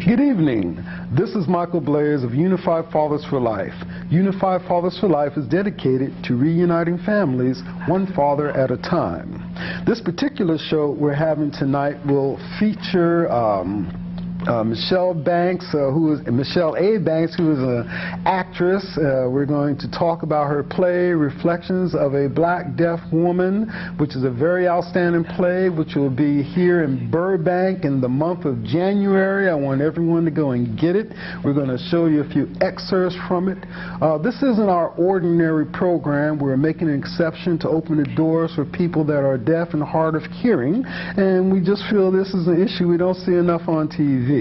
Good evening. This is Michael Blaze of Unified Fathers for Life. Unified Fathers for Life is dedicated to reuniting families one father at a time. This particular show we're having tonight will feature Michelle A. Banks, who is an actress. We're going to talk about her play, Reflections of a Black Deaf Woman, which is a very outstanding play, which will be here in Burbank in the month of January. I want everyone to go and get it. We're going to show you a few excerpts from it. This isn't our ordinary program. We're making an exception to open the doors for people that are deaf and hard of hearing, and we just feel this is an issue we don't see enough on TV.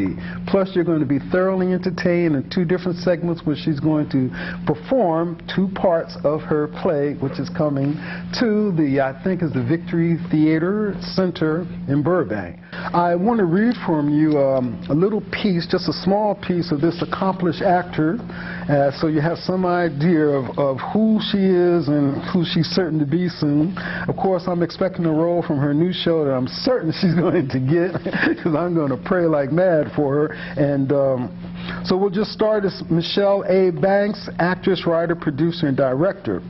Plus, you're going to be thoroughly entertained in 2 different segments where she's going to perform 2 parts of her play, which is coming to the, I think, is the Victory Theater Center in Burbank. I want to read from you a little piece, just a small piece of this accomplished actor, so you have some idea of who she is and who she's certain to be soon. Of course, I'm expecting a role from her new show that I'm certain she's going to get, because I'm going to pray like mad for her. And so we'll just start as Michelle A. Banks, actress, writer, producer, and director.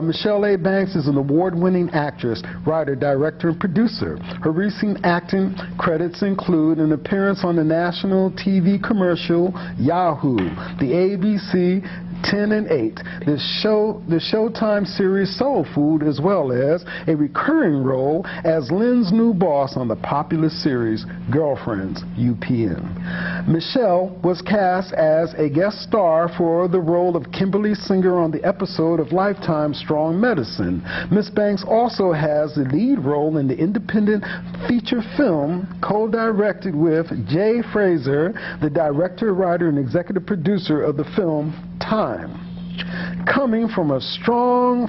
Michelle A. Banks is an award-winning actress, writer, director, and producer. Her recent acting credits include an appearance on the national TV commercial Yahoo!, the ABC 10 and 8, the Showtime series Soul Food, as well as a recurring role as Lynn's new boss on the popular series Girlfriends, UPN. Michelle was cast as a guest star for the role of Kimberly Singer on the episode of Lifetime Strong Medicine. Miss Banks also has the lead role in the independent feature film co-directed with Jay Fraser, the director, writer, and executive producer of the film Time. Coming from a strong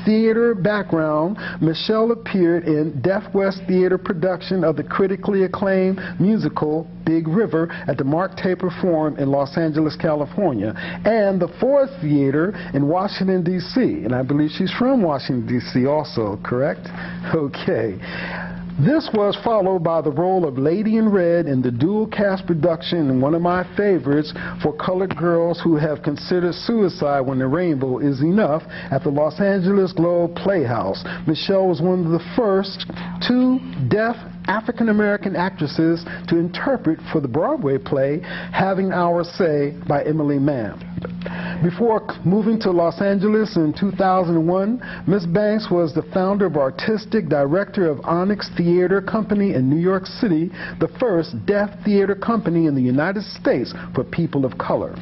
theater background, Michelle appeared in Deaf West Theater production of the critically acclaimed musical Big River at the Mark Taper Forum in Los Angeles, California, and the Ford Theater in Washington, D.C. And I believe she's from Washington, D.C. also, correct? Okay. This was followed by the role of Lady in Red in the dual-cast production and one of my favorites for colored girls who have considered suicide when the rainbow is enough at the Los Angeles Globe Playhouse. Michelle was one of the first 2 deaf African-American actresses to interpret for the Broadway play Having Our Say by Emily Mann. Before moving to Los Angeles in 2001, Ms. Banks was the founder of artistic director of Onyx Theater Company in New York City, the first deaf theater company in the United States for people of color.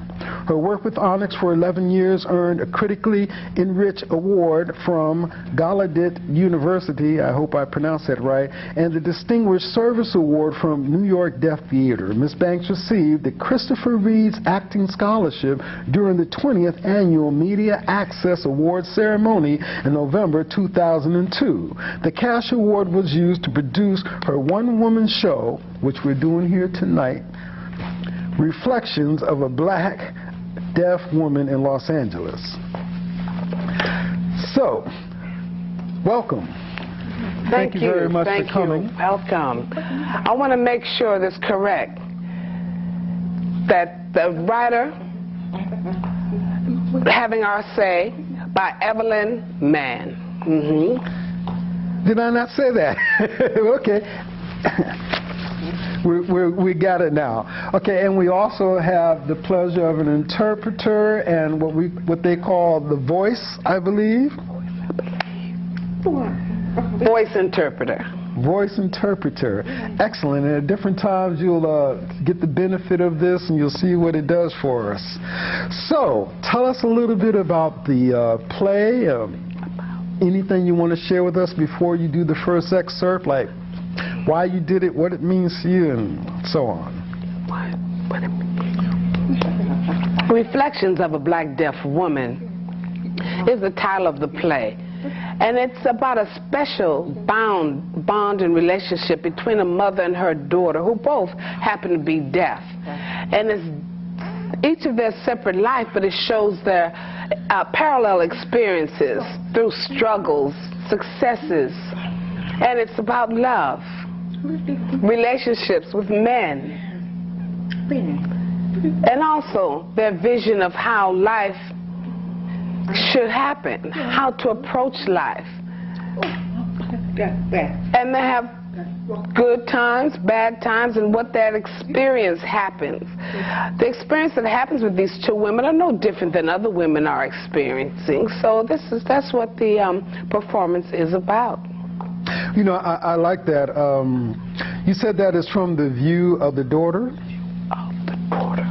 Her work with Onyx for 11 years earned a critically enriched award from Gallaudet University, I hope I pronounced that right, and the Distinguished Service Award from New York Deaf Theater. Ms. Banks received the Christopher Reeves Acting Scholarship during the 20th Annual Media Access Award ceremony in November 2002. The cash award was used to produce her one-woman show, which we're doing here tonight, Reflections of a Black Deaf Woman in Los Angeles. So, welcome. Thank you very much for coming. Welcome. I want to make sure that's correct, that the writer, Having Our Say by Evelyn Mann. Did I not say that? Okay. We got it now. Okay, and we also have the pleasure of an interpreter and what they call the voice, I believe. Voice interpreter. Voice interpreter. Excellent. And at different times you'll get the benefit of this and you'll see what it does for us. So, tell us a little bit about the play. Anything you want to share with us before you do the first excerpt, like why you did it, what it means to you, and so on. What it means. Reflections of a Black Deaf Woman is the title of the play. And it's about a special bond and relationship between a mother and her daughter, who both happen to be deaf. And it's each of their separate life, but it shows their parallel experiences through struggles, successes. And it's about love, relationships with men, and also their vision of how life should happen, how to approach life. And they have good times, bad times, and what that experience happens. The experience that happens with these two women are no different than other women are experiencing. So that's what the performance is about. You know, I like that. You said that is from the view of the daughter? Of the daughter.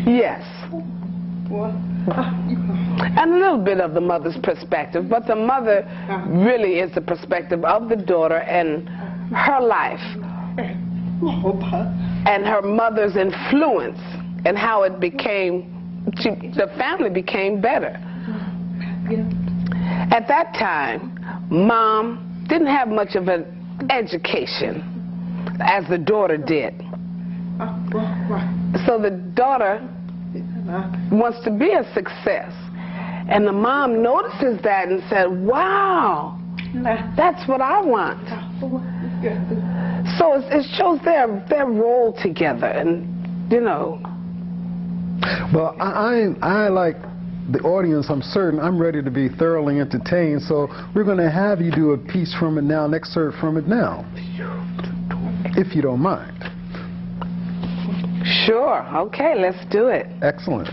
Yes. And a little bit of the mother's perspective, but the mother really is the perspective of the daughter and her life and her mother's influence and how it became, the family became better. At that time, Mom didn't have much of an education as the daughter did. So the daughter wants to be a success. And the mom notices that and said, wow, that's what I want. So it shows their role together, and, you know. Well, I like the audience, I'm certain, I'm ready to be thoroughly entertained, so we're going to have you do a piece from it now, an excerpt from it now, if you don't mind. Sure. Okay, let's do it. Excellent.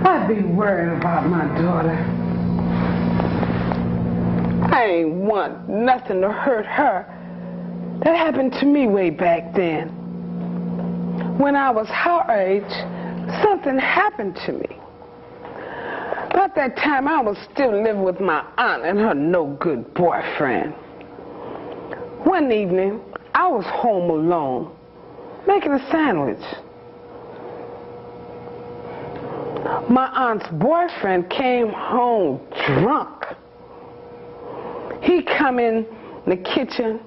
I'd be worried about my daughter. I ain't want nothing to hurt her. That happened to me way back then. When I was her age, something happened to me. About that time, I was still living with my aunt and her no-good boyfriend. One evening, I was home alone, making a sandwich. My aunt's boyfriend came home drunk. He come in the kitchen,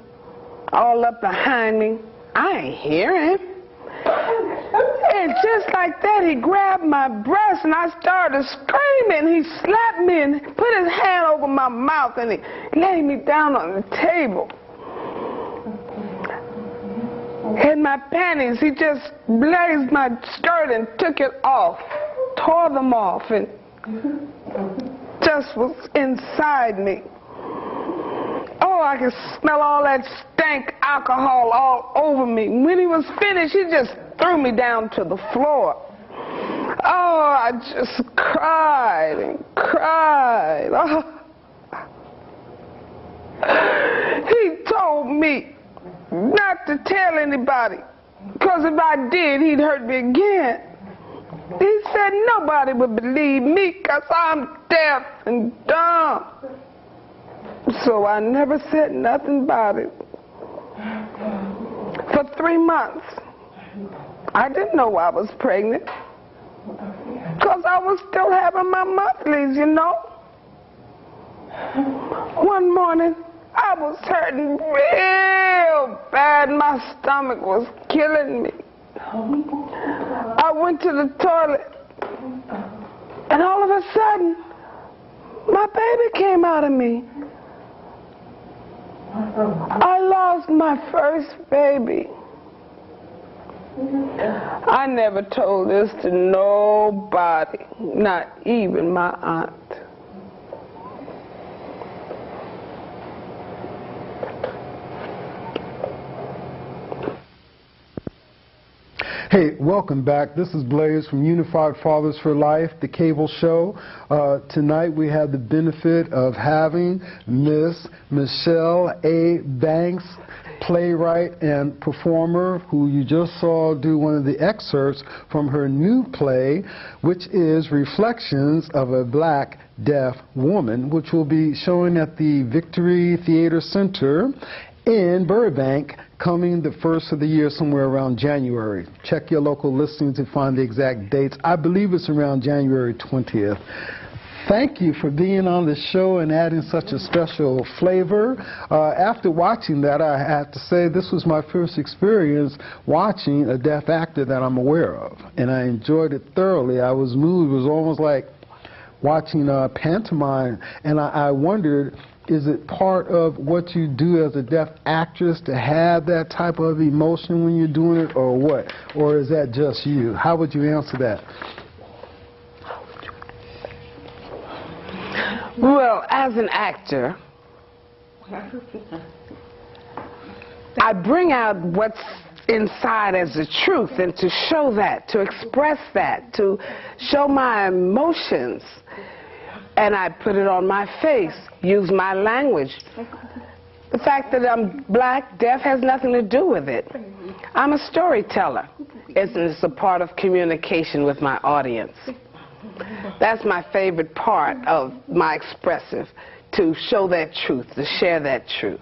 all up behind me. I ain't hear him. And just like that, he grabbed my breast and I started screaming. He slapped me and put his hand over my mouth and he laid me down on the table. In my panties, he just blazed my skirt and took it off, tore them off, and just was inside me. Oh, I could smell all that stank alcohol all over me. When he was finished, he just threw me down to the floor. Oh, I just cried and cried. Oh. He told me not to tell anybody, because if I did, he'd hurt me again. He said nobody would believe me because I'm deaf and dumb. So I never said nothing about it. For 3 months, I didn't know I was pregnant because I was still having my monthlies, you know. One morning, I was hurting real bad. My stomach was killing me. I went to the toilet, and all of a sudden, my baby came out of me. I lost my first baby. I never told this to nobody, not even my aunt. Hey, welcome back. This is Blaze from Unified Fathers for Life, the cable show. Tonight we have the benefit of having Miss Michelle A. Banks, playwright and performer, who you just saw do one of the excerpts from her new play, which is Reflections of a Black Deaf Woman, which will be showing at the Victory Theater Center in Burbank, coming the first of the year, somewhere around January. Check your local listings to find the exact dates. I believe it's around January 20th. Thank you for being on the show and adding such a special flavor. After watching that, I have to say this was my first experience watching a deaf actor that I'm aware of, and I enjoyed it thoroughly. I was moved. It was almost like watching a pantomime, and I wondered is it part of what you do as a deaf actress to have that type of emotion when you're doing it, or what? Or is that just you? How would you answer that? Well, as an actor, I bring out what's inside as the truth, and to show that, to express that, to show my emotions. And I put it on my face, use my language. The fact that I'm black, deaf, has nothing to do with it. I'm a storyteller. It's a part of communication with my audience. That's my favorite part of my expressive, to show that truth, to share that truth.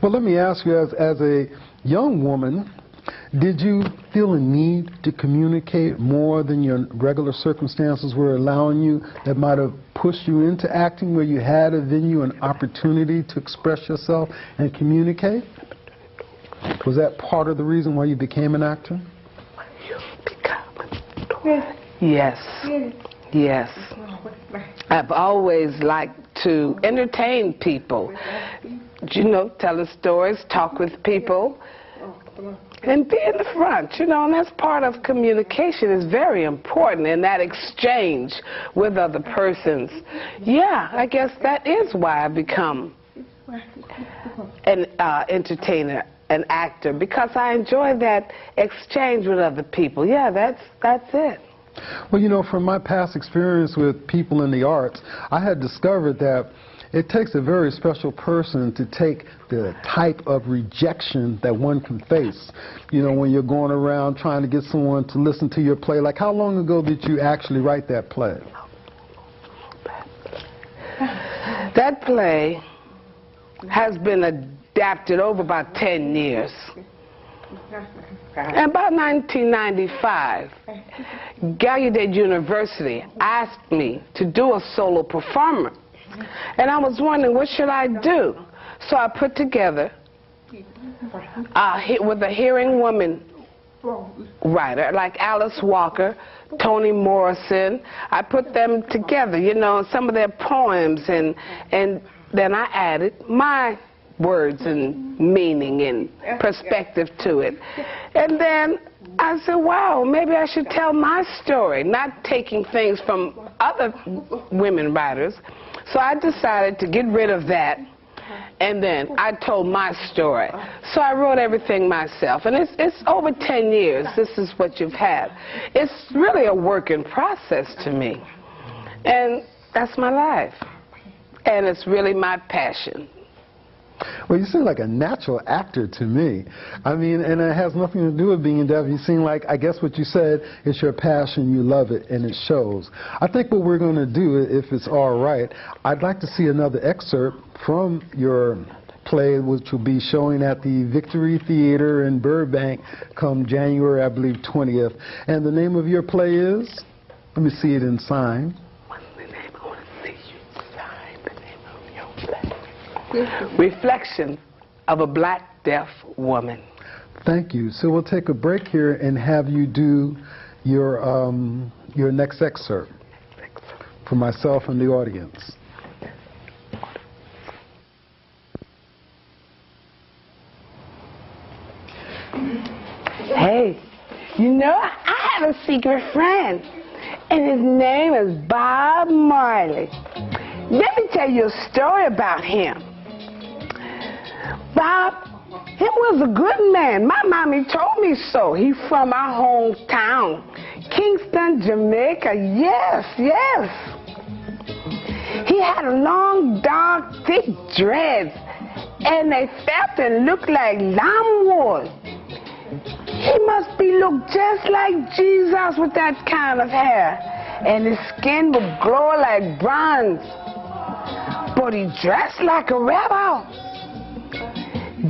Well, let me ask you, as a young woman, did you feel a need to communicate more than your regular circumstances were allowing you, that might have pushed you into acting, where you had a venue, an opportunity to express yourself and communicate? Was that part of the reason why you became an actor? Yes. Yes. I've always liked to entertain people, you know, telling stories, talk with people, and be in the front, you know, and that's part of communication. Is very important, and that exchange with other persons. Yeah, I guess that is why I become an entertainer, an actor, because I enjoy that exchange with other people. Yeah, that's it. Well, you know, from my past experience with people in the arts, I had discovered that it takes a very special person to take the type of rejection that one can face. You know, when you're going around trying to get someone to listen to your play. Like, how long ago did you actually write that play? That play has been adapted over about 10 years. And about 1995, Gallaudet University asked me to do a solo performance. And I was wondering, what should I do? So I put together, with a hearing woman writer, like Alice Walker, Toni Morrison, I put them together, you know, some of their poems, and then I added my words and meaning and perspective to it. And then I said, wow, maybe I should tell my story, not taking things from other women writers. So I decided to get rid of that, and then I told my story. So I wrote everything myself, and it's over 10 years. This is what you've had. It's really a working process to me, and that's my life, and it's really my passion. Well, you seem like a natural actor to me. I mean, and it has nothing to do with being deaf. You seem like, I guess what you said, it's your passion, you love it, and it shows. I think what we're going to do, if it's all right, I'd like to see another excerpt from your play, which will be showing at the Victory Theater in Burbank come January, I believe, 20th. And the name of your play is? Let me see it in sign. Reflection of a black deaf woman. Thank you. So we'll take a break here and have you do your next excerpt for myself and the audience. Hey, you know, I have a secret friend, and his name is Bob Marley. Let me tell you a story about him. Bob, he was a good man. My mommy told me so. He's from our hometown, Kingston, Jamaica. Yes, yes. He had long, dark, thick dreads, and they felt and looked like lamb wool. He must be looked just like Jesus with that kind of hair, and his skin would glow like bronze. But he dressed like a rebel.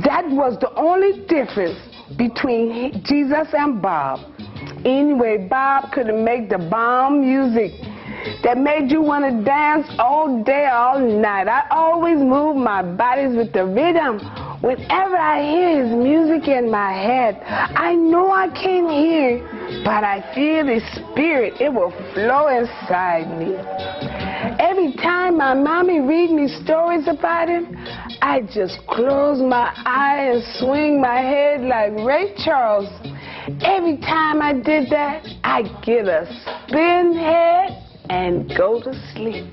That was the only difference between Jesus and Bob. Anyway, Bob could make the bomb music that made you want to dance all day, all night. I always move my bodies with the rhythm. Whenever I hear his music in my head, I know I can't hear, but I feel his spirit. It will flow inside me. Every every time my mommy read me stories about him, I just close my eye and swing my head like Ray Charles. Every time I did that, I get a spin head and go to sleep.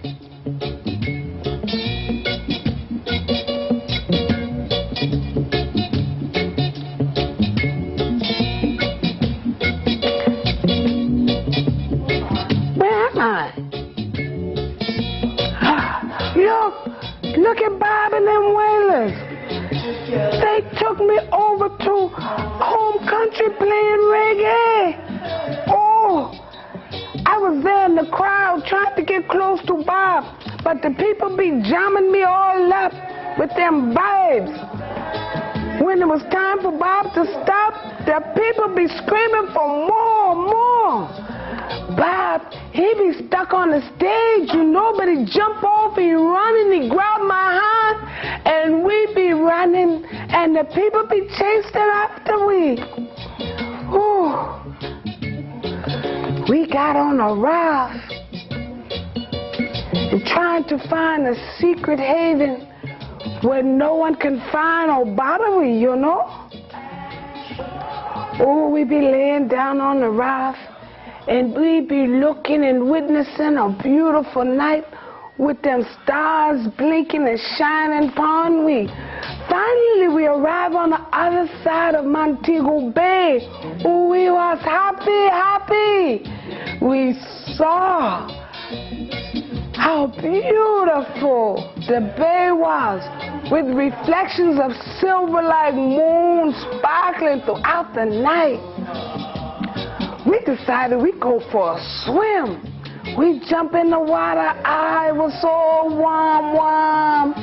Look at Bob and them Wailers. They took me over to home country playing reggae. Oh, I was there in the crowd trying to get close to Bob, but the people be jamming me all up with them vibes. When it was time for Bob to stop, the people be screaming for more. Bob, he be stuck on the stage, you know, but he jump off, he run and he grab my hand, and we be running, and the people be chasing after we. Ooh. We got on a raft and trying to find a secret haven where no one can find or bother we, you know. Oh, we be laying down on the raft, and we be looking and witnessing a beautiful night with them stars blinking and shining upon we. Finally, we arrive on the other side of Montego Bay. Oh, we was happy. We saw how beautiful the bay was, with reflections of silver like moon sparkling throughout the night. We decided we'd go for a swim. We jump in the water, it was so warm.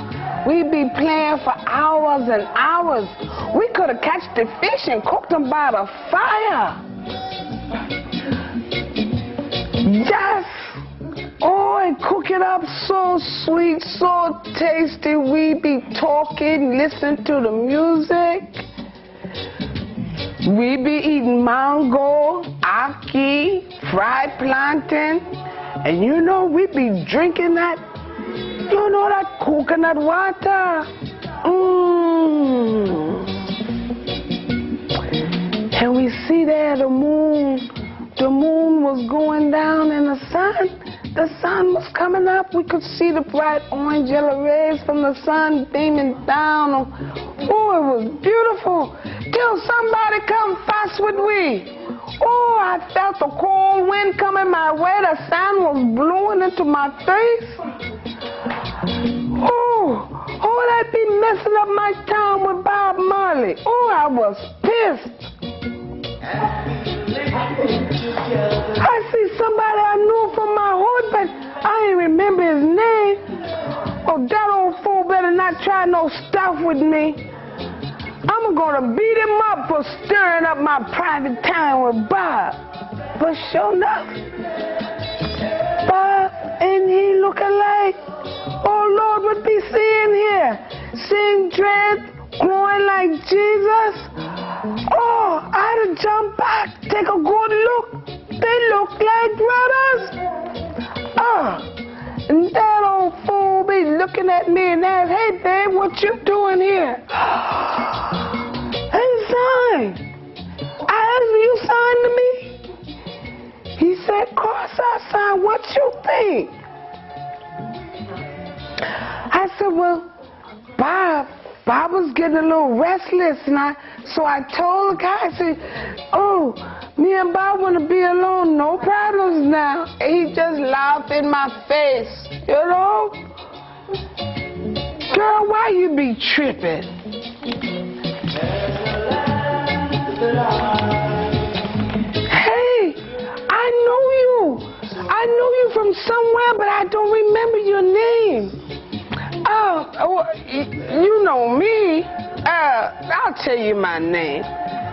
We'd be playing for hours and hours. We could have catch the fish and cooked them by the fire. Yes! Oh, and cook it up so sweet, so tasty. We be talking, listening to the music. We be eating mango, ackee, fried plantain, and you know we be drinking that, you know, that coconut water. And we see there the moon was going down and the sun was coming up. We could see the bright orange yellow rays from the sun beaming down. Oh, it was beautiful. Till somebody come fast with we. Oh, I felt the cold wind coming my way. The sun was blowing into my face. Oh, that be messing up my time with Bob Marley. Oh, I was pissed. I see somebody I knew from my hood, but I ain't remember his name. Oh, that old fool better not try no stuff with me. I'm gonna beat him up for stirring up my private time with Bob. But sure enough, Bob and he look alike. Oh Lord, what we seeing here? Seeing dread growing like Jesus? Oh, I had to jump back, take a good look. They look like brothers. And that old fool be looking at me and ask, hey babe, what you doing here? Hey, sign. I asked him, you signed to me? He said, of course I signed. What you think? I said, well, Bob was getting a little restless, and so I told the guy, I said, oh, me and Bob want to be alone, no problems now. He just laughed in my face, you know? Girl, why you be tripping? Hey, I know you from somewhere, but I don't remember your name. Oh, you know me. I'll tell you my name.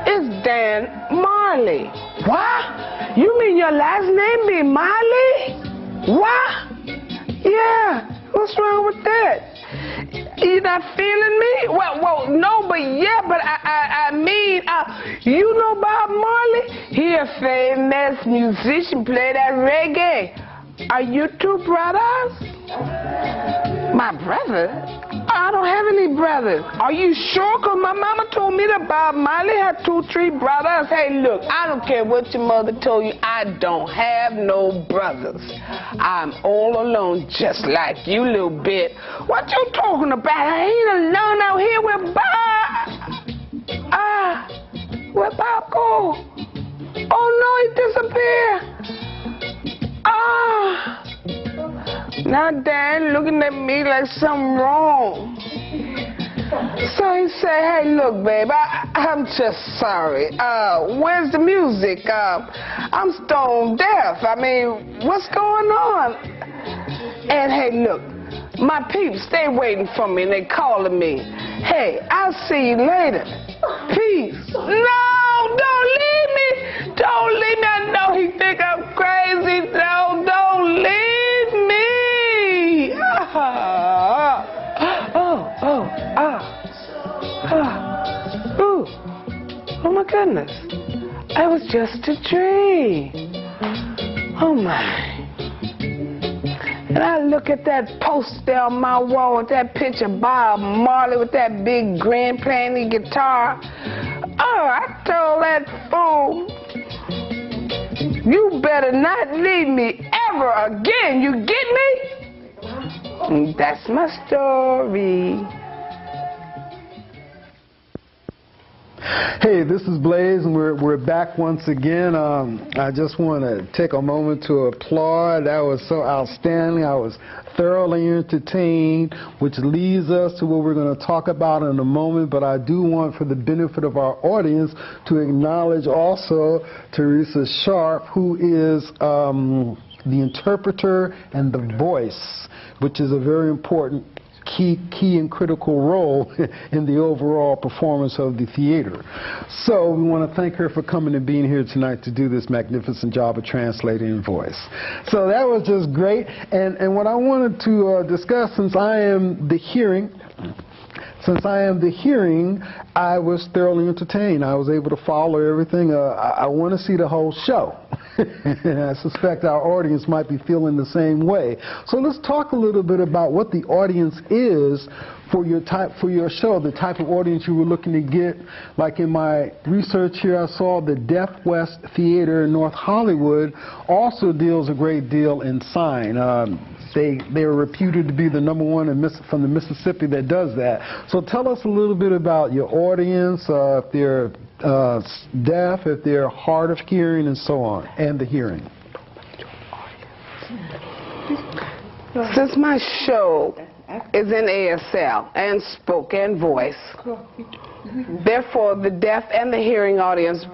It's Dan Marley. What? You mean your last name be Marley? What? Yeah. What's wrong with that? You not feeling me? Well, no, but yeah, but I mean, you know Bob Marley? He a famous musician, play that reggae. Are you two brothers? My brother? I don't have any brothers. Are you sure? Because my mama told me that Bob Marley had 2, 3 brothers. Hey, look, I don't care what your mother told you. I don't have no brothers. I'm all alone, just like you, little bit. What you talking about? I ain't alone out here with Bob. Where Bob go? Oh, no, he disappeared. Now Dad looking at me like something wrong. So he said, hey, look, babe, I'm just sorry. Where's the music? I'm stone deaf. I mean, what's going on? And hey, look, my peeps, they waiting for me and they calling me. Hey, I'll see you later. Peace. No, don't leave me. Don't leave me. I know he think I'm crazy. No, don't leave me. Oh my goodness. It was just a dream. Oh my. And I look at that poster on my wall with that picture of Bob Marley with that big grin playing the guitar. Oh, I told that fool, you better not leave me ever again. You get me? And that's my story. Hey, this is Blaze, and we're back once again. I just want to take a moment to applaud. That was so outstanding. I was thoroughly entertained, which leads us to what we're going to talk about in a moment. But I do want, for the benefit of our audience, to acknowledge also Teresa Sharp, who is the interpreter and the voice, which is a very important key and critical role in the overall performance of the theater. So we want to thank her for coming and being here tonight to do this magnificent job of translating in voice. So that was just great. And what I wanted to discuss, since I am the hearing, I was thoroughly entertained. I was able to follow everything. I want to see the whole show. And I suspect our audience might be feeling the same way. So let's talk a little bit about what the audience is for your show, the type of audience you were looking to get. Like in my research here, I saw the Deaf West Theater in North Hollywood also deals a great deal in sign. They are reputed to be the #1 from the Mississippi that does that. So tell us a little bit about your audience, if they're deaf, if they're hard of hearing, and so on, and the hearing. Since my show is in ASL and spoken voice, therefore the deaf and the hearing audience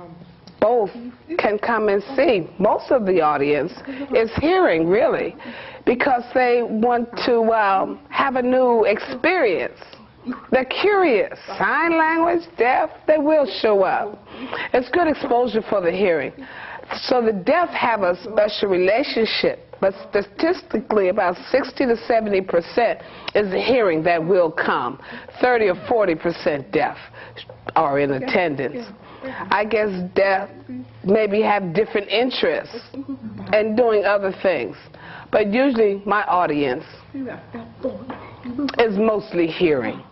both can come and see. Most of the audience is hearing, really, because they want to have a new experience. They're curious. Sign language, deaf, they will show up. It's good exposure for the hearing. So the deaf have a special relationship, but statistically about 60 to 70% is the hearing that will come. 30 or 40% deaf are in attendance. I guess deaf maybe have different interests in doing other things. But usually my audience is mostly hearing.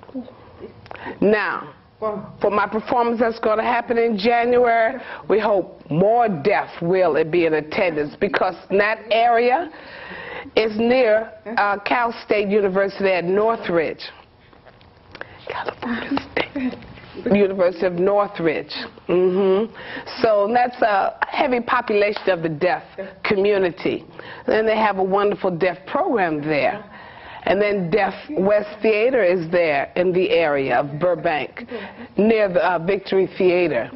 Now, for my performance that's going to happen in January, we hope more deaf will be in attendance, because that area is near Cal State University at Northridge. California State. University of Northridge. So that's a heavy population of the deaf community. Then they have a wonderful deaf program there. And then Deaf West Theater is there in the area of Burbank, near the Victory Theater.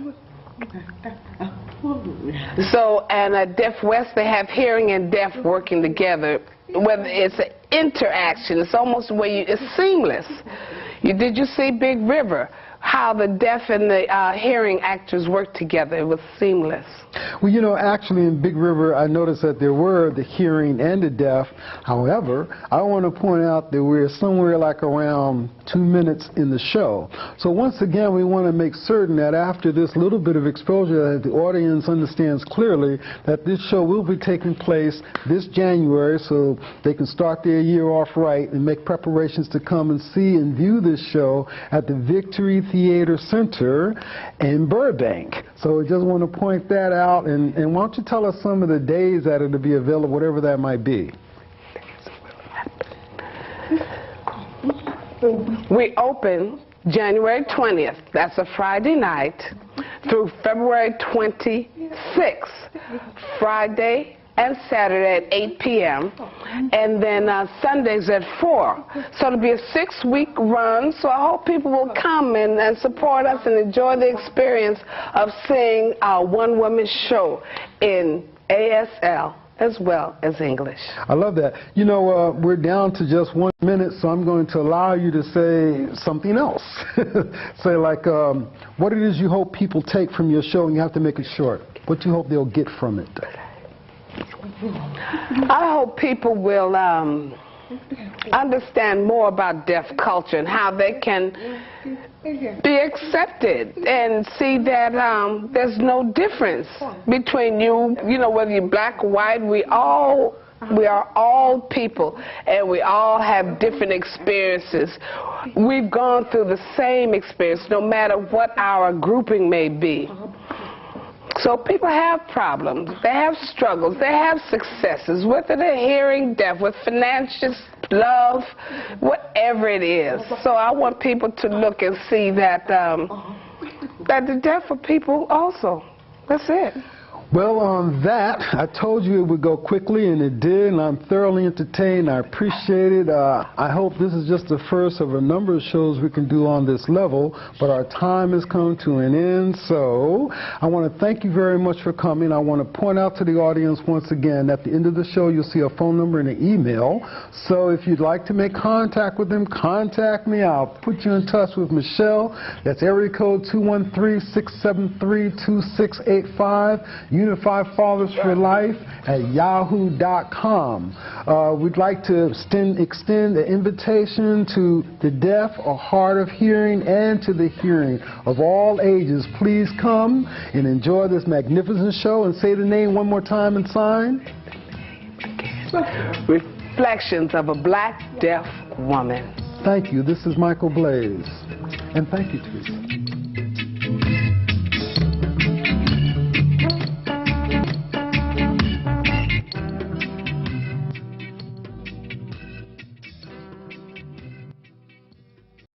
So, and at Deaf West, they have hearing and deaf working together. Whether it's an interaction, it's almost where it's seamless. Did you see Big River? how the deaf and the hearing actors work together. It was seamless. Well, you know, actually in Big River, I noticed that there were the hearing and the deaf. However, I want to point out that we're somewhere like around 2 minutes in the show. So once again, we want to make certain that after this little bit of exposure, that the audience understands clearly that this show will be taking place this January, so they can start their year off right and make preparations to come and see and view this show at the Victory Theater Center in Burbank. So I just want to point that out, and why don't you tell us some of the days that it'll be available, whatever that might be. We open January 20th, that's a Friday night, through February 26th, Friday and Saturday at 8 p.m., and then Sundays at 4. So it'll be a 6-week run, so I hope people will come and support us and enjoy the experience of seeing our one-woman show in ASL as well as English. I love that. You know, we're down to just 1 minute, so I'm going to allow you to say something else. Say like, what it is you hope people take from your show, and you have to make it short. What do you hope they'll get from it? I hope people will understand more about deaf culture and how they can be accepted and see that there's no difference between you know, whether you're black or white. We are all people, and we all have different experiences. We've gone through the same experience, no matter what our grouping may be. So people have problems, they have struggles, they have successes, whether they're hearing, deaf, with financial, love, whatever it is. So I want people to look and see that, that the deaf are people also. That's it. Well, on that, I told you it would go quickly, and it did, and I'm thoroughly entertained. I appreciate it. I hope this is just the first of a number of shows we can do on this level, but our time has come to an end, so I want to thank you very much for coming. I want to point out to the audience once again, at the end of the show, you'll see a phone number and an email, so if you'd like to make contact with them, contact me. I'll put you in touch with Michelle. That's area code 213-673-2685. Unified Fathers for Life at yahoo.com. We'd like to extend an invitation to the deaf or hard of hearing and to the hearing of all ages. Please come and enjoy this magnificent show, and say the name one more time and sign. Reflections of a Black Deaf Woman. Thank you. This is Michael Blaze. And thank you, Teresa.